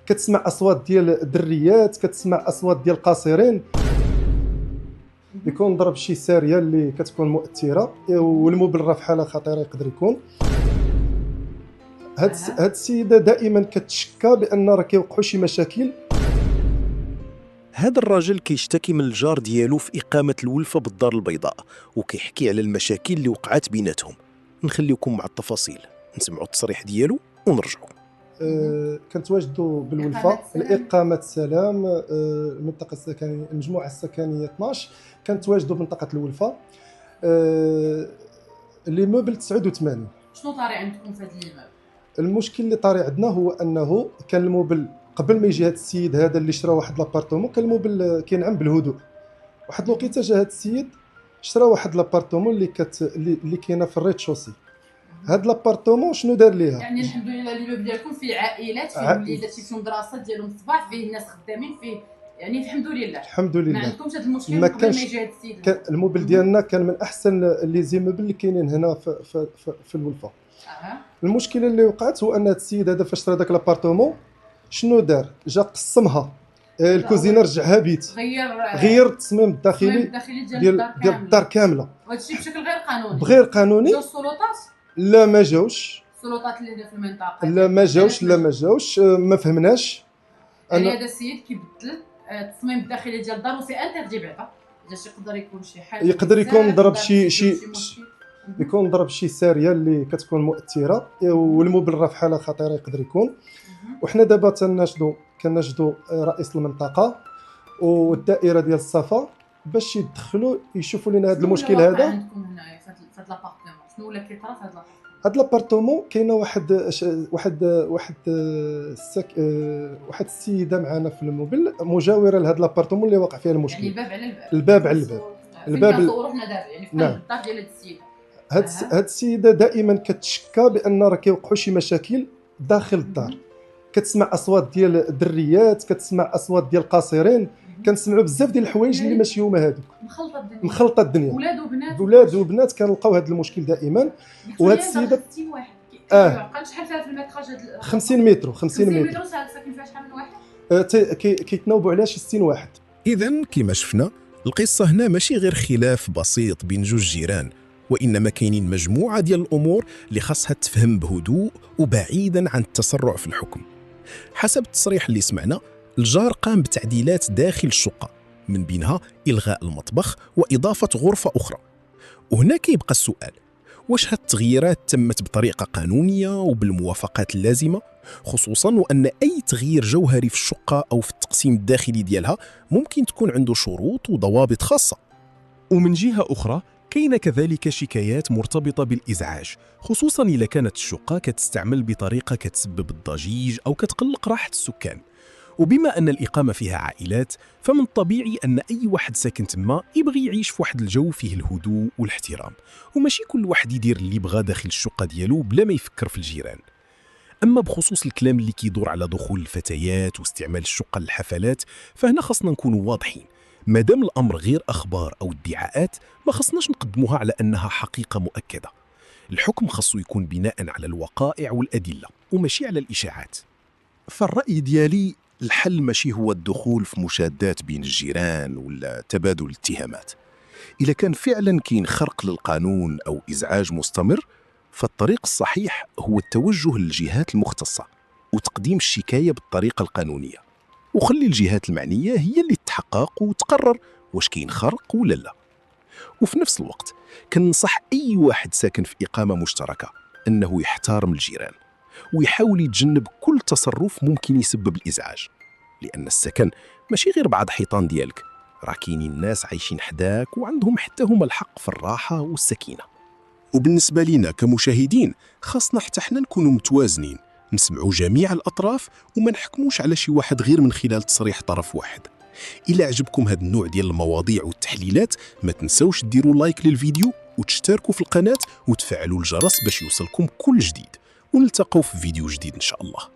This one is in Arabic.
كتسمع اصوات ديال الدريات، كتسمع اصوات ديال القاصرين. يكون ضرب شي ساريه اللي كتكون مؤثره، والموبل راه في حاله خطيره يقدر يكون. هاد السيده دائما كتشكى بان راه كيوقعوا شي مشاكل. هذا الراجل كيشتكي من الجار ديالو في إقامة الولفة بالدار البيضاء، وكيحكي على المشاكل اللي وقعت بيناتهم. نخليكم مع التفاصيل، نسمعوا التصريح ديالو ونرجعوا. كنتواجدوا بالولفه الإقامة السلام، المنطقة السكنية، المجموعة السكنية 12. كنتواجدوا بمنطقة الولفة، اللي موبل 89. شنو طاري عندكم في هذا الليماب؟ المشكل اللي طاري عندنا هو انه كان الموبل قبل ما يجي هذا السيد هذا اللي شرا واحد لابارتومون، كان الموبل كينعم بالهدوء. واحد الوقيته جا هذا السيد شرا واحد لابارتومون اللي كاينه في الريت شوسي. هاد لابارتومون شنو دار ليها؟ يعني الحمد لله الليماب ديالكم فيه عائلات، فيه وليدات، فيه مدرسه ديالهم الصباح، فيه ناس خدامين، فيه يعني الحمد لله. الحمد لله ما عندكمش هذا المشكل ما قبل ما يجي هذا السيد. كان الموبل ديالنا كان من احسن لي زيموبل اللي كاينين هنا في الولفه. المشكله اللي وقعت هو ان هذا السيد هذا فاش شرا داك لابارتومون شنو دار؟ جا قسمها الكوزينه، رجعها بيت، غير التصميم الداخلي ديال الدار كامله. وهذا الشيء بشكل غير قانوني. بغير قانوني. جاو السلطات؟ لا ما جاوش السلطات اللي في المنطقه. لا ما جاوش ما فهمناش. يعني هذا السيد كيبدل التصميم الداخلي ديال الدار وسي انتردي بعدا. باش يقدر يكون شي حاجه، يقدر يكون ضرب شي يكون ضرب شي ساريه اللي كتكون مؤثره، والموبل راه في حاله خطيره يقدر يكون. وحنا دابا كنجدوا رئيس المنطقه والدائره ديال الصفا باش يدخلوا يشوفوا لنا هذا المشكل هذا. عندكم هنايا في هذا لابارتمون شنو ولا كيطرا في هذا لابارتمون؟ كاينه واحد السيده معنا في الموبل مجاوره لهذا لابارتمون اللي واقع فيها المشكل. يعني الباب على الباب. الباب ورحنا دابا يعني في الدار ديال هذه السيده. هاد السيده دائما كتشكى بان راه كيوقعوا شي مشاكل داخل الدار. كتسمع اصوات ديال الدريات، كتسمع اصوات ديال القاصرين، كنسمعوا بزاف ديال الحوايج اللي ماشي هما هذوك. مخلطه الدنيا ولاد وبنات كنلقاو هذا المشكل دائما. وهاد السيده 60 واحد شحال فيها في المتراج؟ 50 متر. 50 متر ساكن فيها شحال من واحد؟ كيتناوبوا عليها شي 60 واحد. إذن كما شفنا القصة هنا ماشي غير خلاف بسيط بين جوج جيران، وإنما كاينين مجموعة ديال الأمور اللي خاصها تفهم بهدوء وبعيدا عن التسرع في الحكم. حسب التصريح اللي سمعنا، الجار قام بتعديلات داخل الشقة، من بينها إلغاء المطبخ وإضافة غرفة أخرى. وهنا كيبقى السؤال، واش هاد التغييرات تمت بطريقة قانونية وبالموافقات اللازمة، خصوصا وأن أي تغيير جوهري في الشقة أو في التقسيم الداخلي ديالها ممكن تكون عنده شروط وضوابط خاصة. ومن جهة أخرى كاين كذلك شكايات مرتبطة بالإزعاج، خصوصا إذا كانت الشقة كتستعمل بطريقة كتسبب الضجيج أو كتقلق راحة السكان. وبما أن الإقامة فيها عائلات، فمن الطبيعي أن أي واحد ساكن تما يبغي يعيش في واحد الجو فيه الهدوء والاحترام، وماشي كل واحد يدير اللي بغى داخل الشقة ديالو بلا ما يفكر في الجيران. أما بخصوص الكلام اللي كيدور على دخول الفتيات واستعمال الشقة للحفلات، فهنا خاصنا نكونوا واضحين. مادام الأمر غير أخبار أو ادعاءات، ما خصناش نقدموها على أنها حقيقة مؤكدة. الحكم خاصو يكون بناء على الوقائع والأدلة وماشي على الإشاعات. فالرأي ديالي الحل ماشي هو الدخول في مشادات بين الجيران ولا تبادل الاتهامات. إذا كان فعلا كاين خرق للقانون أو إزعاج مستمر، فالطريق الصحيح هو التوجه للجهات المختصة وتقديم الشكاية بالطريقة القانونية، وخلي الجهات المعنية هي اللي تحقق وتقرر واش كاين خرق ولا لا. وفي نفس الوقت كننصح أي واحد ساكن في إقامة مشتركة أنه يحترم الجيران ويحاول يتجنب كل تصرف ممكن يسبب الإزعاج، لأن السكن ماشي غير بعض حيطان ديالك، راه كاينين ناس عايشين حداك وعندهم حتى هما الحق في الراحة والسكينة. وبالنسبة لنا كمشاهدين خاصنا حتى حنا نكونوا متوازنين، نسمعوا جميع الأطراف وما نحكموش على شي واحد غير من خلال تصريح طرف واحد. إلا عجبكم هذا النوع ديال المواضيع والتحليلات، ما تنسوش ديروا لايك للفيديو وتشتركوا في القناة وتفعلوا الجرس باش يوصلكم كل جديد، ونلتقوا في فيديو جديد إن شاء الله.